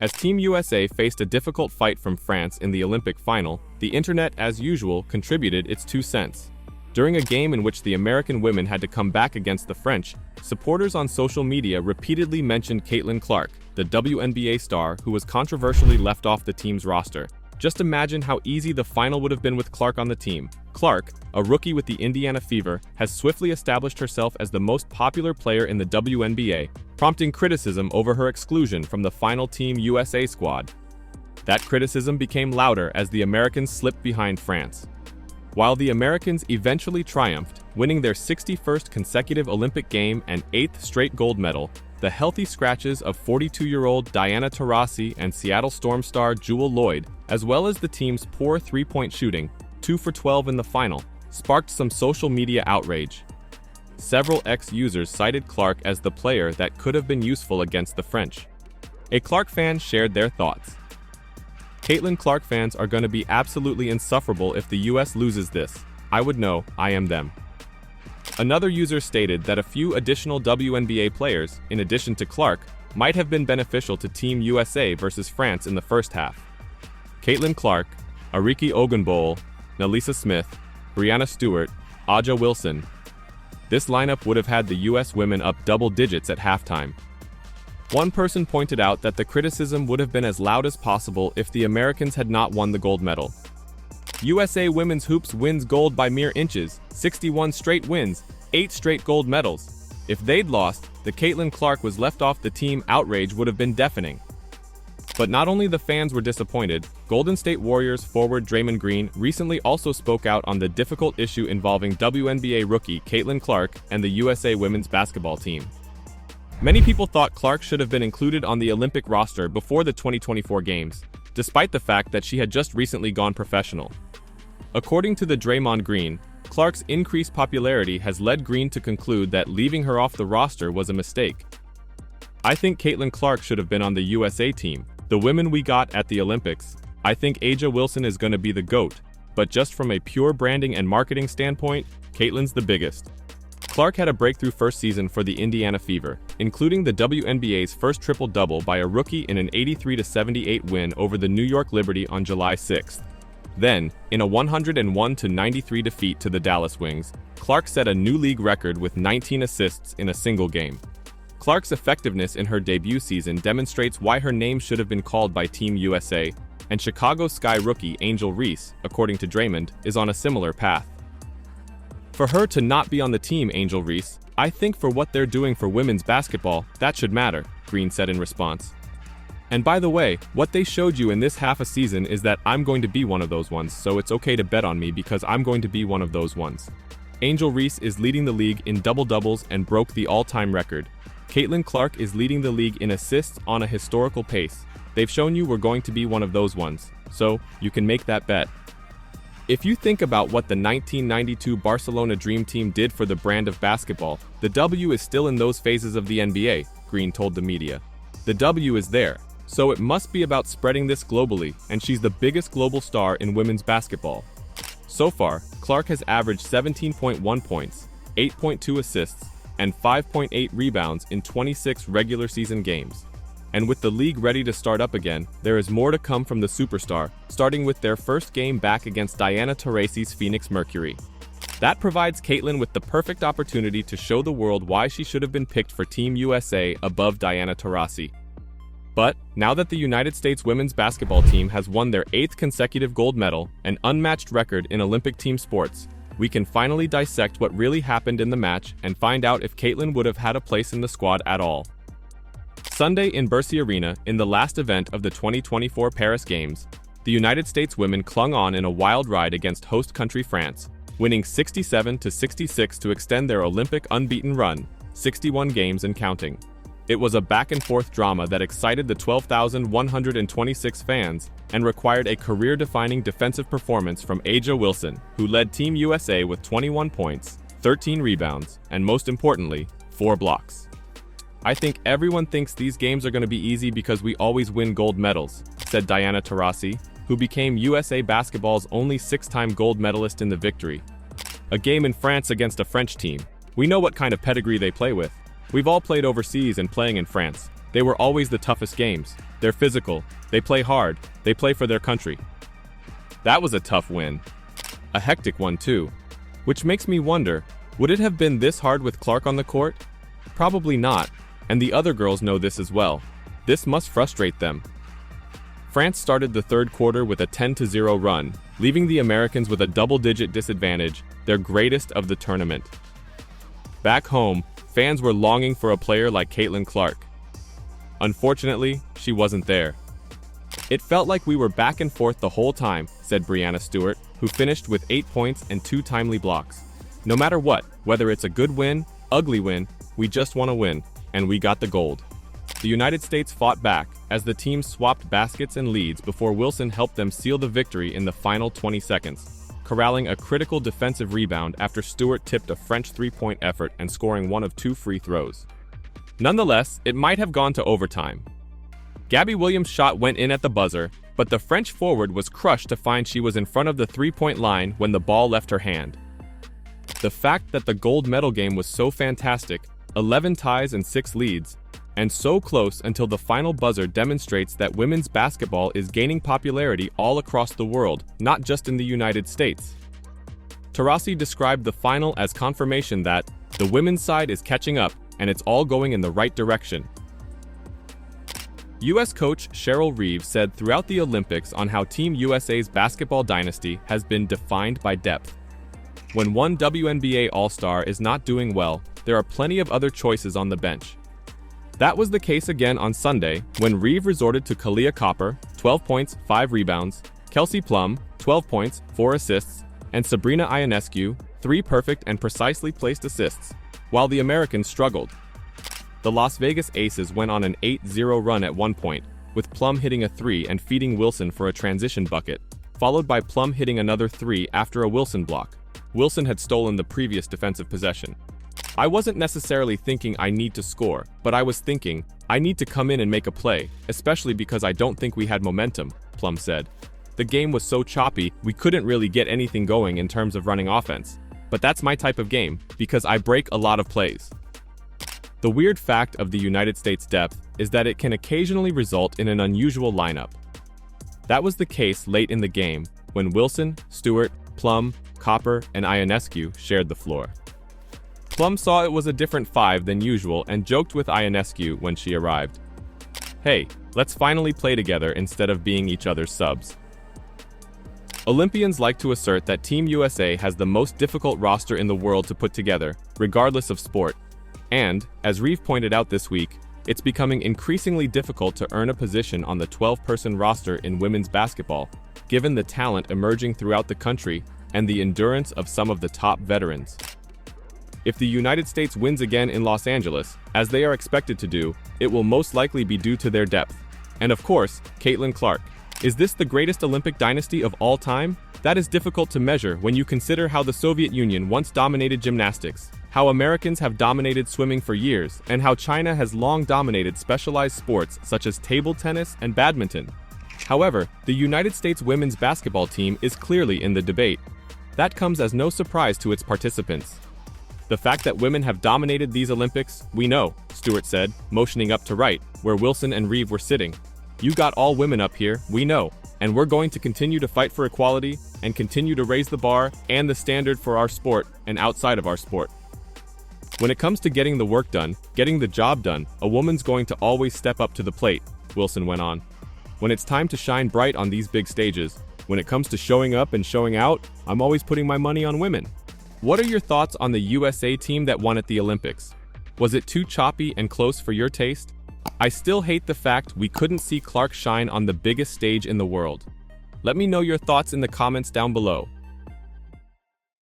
As Team USA faced a difficult fight from France in the Olympic final, the internet, as usual, contributed its 2 cents. During a game in which the American women had to come back against the French, supporters on social media repeatedly mentioned Caitlin Clark, the WNBA star who was controversially left off the team's roster. Just imagine how easy the final would have been with Clark on the team. Clark, a rookie with the Indiana Fever, has swiftly established herself as the most popular player in the WNBA, prompting criticism over her exclusion from the final Team USA squad. That criticism became louder as the Americans slipped behind France. While the Americans eventually triumphed, winning their 61st consecutive Olympic game and 8th straight gold medal, the healthy scratches of 42-year-old Diana Taurasi and Seattle Storm star Jewel Lloyd, as well as the team's poor three-point shooting, 2 for 12 in the final, sparked some social media outrage. Several ex-users cited Clark as the player that could have been useful against the French. A Clark fan shared their thoughts. Caitlin Clark fans are going to be absolutely insufferable if the US loses this. I would know, I am them. Another user stated that a few additional WNBA players, in addition to Clark, might have been beneficial to Team USA versus France in the first half. Caitlin Clark, Arike Ogunbowale, Nalisa Smith, Brianna Stewart, Aja Wilson. This lineup would have had the US women up double digits at halftime. One person pointed out that the criticism would have been as loud as possible if the Americans had not won the gold medal. USA Women's Hoops wins gold by mere inches, 61 straight wins, 8 straight gold medals. If they'd lost, the Caitlin Clark was left off the team outrage would have been deafening. But not only the fans were disappointed, Golden State Warriors forward Draymond Green recently also spoke out on the difficult issue involving WNBA rookie Caitlin Clark and the USA women's basketball team. Many people thought Clark should have been included on the Olympic roster before the 2024 Games, despite the fact that she had just recently gone professional. According to the Draymond Green, Clark's increased popularity has led Green to conclude that leaving her off the roster was a mistake. I think Caitlin Clark should have been on the USA team, the women we got at the Olympics. I think Aja Wilson is going to be the GOAT, but just from a pure branding and marketing standpoint, Caitlin's the biggest. Clark had a breakthrough first season for the Indiana Fever, including the WNBA's first triple-double by a rookie in an 83-78 win over the New York Liberty on July 6th. Then, in a 101-93 defeat to the Dallas Wings, Clark set a new league record with 19 assists in a single game. Clark's effectiveness in her debut season demonstrates why her name should have been called by Team USA, and Chicago Sky rookie Angel Reese, according to Draymond, is on a similar path. For her to not be on the team, Angel Reese, I think for what they're doing for women's basketball, that should matter, Green said in response. And by the way, what they showed you in this half a season is that I'm going to be one of those ones, so it's okay to bet on me because I'm going to be one of those ones. Angel Reese is leading the league in double-doubles and broke the all-time record. Caitlin Clark is leading the league in assists on a historical pace. They've shown you we're going to be one of those ones, so you can make that bet. If you think about what the 1992 Barcelona Dream Team did for the brand of basketball, the W is still in those phases of the NBA, Green told the media. The W is there, so it must be about spreading this globally, and she's the biggest global star in women's basketball. So far, Clark has averaged 17.1 points, 8.2 assists, and 5.8 rebounds in 26 regular season games. And with the league ready to start up again, there is more to come from the superstar, starting with their first game back against Diana Taurasi's Phoenix Mercury. That provides Caitlin with the perfect opportunity to show the world why she should have been picked for Team USA above Diana Taurasi. But now that the United States women's basketball team has won their 8th consecutive gold medal, an unmatched record in Olympic team sports, we can finally dissect what really happened in the match and find out if Caitlin would have had a place in the squad at all. Sunday in Bercy Arena, in the last event of the 2024 Paris Games, the United States women clung on in a wild ride against host country France, winning 67-66 to extend their Olympic unbeaten run, 61 games and counting. It was a back-and-forth drama that excited the 12,126 fans and required a career-defining defensive performance from Aja Wilson, who led Team USA with 21 points, 13 rebounds, and most importantly, 4 blocks. I think everyone thinks these games are going to be easy because we always win gold medals, said Diana Taurasi, who became USA Basketball's only 6-time gold medalist in the victory. A game in France against a French team. We know what kind of pedigree they play with. We've all played overseas and playing in France. They were always the toughest games. They're physical, they play hard, they play for their country. That was a tough win. A hectic one too. Which makes me wonder, would it have been this hard with Clark on the court? Probably not, and the other girls know this as well. This must frustrate them. France started the third quarter with a 10-0 run, leaving the Americans with a double-digit disadvantage, their greatest of the tournament. Back home, fans were longing for a player like Caitlin Clark. Unfortunately, she wasn't there. It felt like we were back and forth the whole time, said Breanna Stewart, who finished with 8 points and 2 timely blocks. No matter what, whether it's a good win, ugly win, we just want to win, and we got the gold. The United States fought back as the team swapped baskets and leads before Wilson helped them seal the victory in the final 20 seconds, corralling a critical defensive rebound after Stewart tipped a French three-point effort and scoring one of 2 free throws. Nonetheless, it might have gone to overtime. Gabby Williams' shot went in at the buzzer, but the French forward was crushed to find she was in front of the three-point line when the ball left her hand. The fact that the gold medal game was so fantastic, 11 ties and 6 leads, and so close until the final buzzer demonstrates that women's basketball is gaining popularity all across the world, not just in the United States. Taurasi described the final as confirmation that the women's side is catching up and it's all going in the right direction. U.S. coach Cheryl Reeve said throughout the Olympics on how Team USA's basketball dynasty has been defined by depth. When one WNBA All-Star is not doing well, there are plenty of other choices on the bench. That was the case again on Sunday when Reeve resorted to Kalia Copper, 12 points, 5 rebounds, Kelsey Plum, 12 points, 4 assists, and Sabrina Ionescu, 3 perfect and precisely placed assists, while the Americans struggled. The Las Vegas Aces went on an 8-0 run at one point, with Plum hitting a 3 and feeding Wilson for a transition bucket, followed by Plum hitting another 3 after a Wilson block. Wilson had stolen the previous defensive possession. I wasn't necessarily thinking I need to score, but I was thinking, I need to come in and make a play, especially because I don't think we had momentum, Plum said. The game was so choppy, we couldn't really get anything going in terms of running offense. But that's my type of game, because I break a lot of plays. The weird fact of the United States' depth is that it can occasionally result in an unusual lineup. That was the case late in the game, when Wilson, Stewart, Plum, Copper, and Ionescu shared the floor. Plum saw it was a different 5 than usual and joked with Ionescu when she arrived. Hey, let's finally play together instead of being each other's subs. Olympians like to assert that Team USA has the most difficult roster in the world to put together, regardless of sport. And, as Reeve pointed out this week, it's becoming increasingly difficult to earn a position on the 12-person roster in women's basketball, given the talent emerging throughout the country and the endurance of some of the top veterans. If the United States wins again in Los Angeles, as they are expected to do, it will most likely be due to their depth. And of course, Caitlin Clark. Is this the greatest Olympic dynasty of all time? That is difficult to measure when you consider how the Soviet Union once dominated gymnastics, how Americans have dominated swimming for years, and how China has long dominated specialized sports such as table tennis and badminton. However, the United States women's basketball team is clearly in the debate. That comes as no surprise to its participants. The fact that women have dominated these Olympics, we know, Stewart said, motioning up to right, where Wilson and Reeve were sitting. You got all women up here, we know, and we're going to continue to fight for equality and continue to raise the bar and the standard for our sport and outside of our sport. When it comes to getting the work done, getting the job done, a woman's going to always step up to the plate, Wilson went on. When it's time to shine bright on these big stages, when it comes to showing up and showing out, I'm always putting my money on women. What are your thoughts on the USA team that won at the Olympics? Was it too choppy and close for your taste? I still hate the fact we couldn't see Clark shine on the biggest stage in the world. Let me know your thoughts in the comments down below.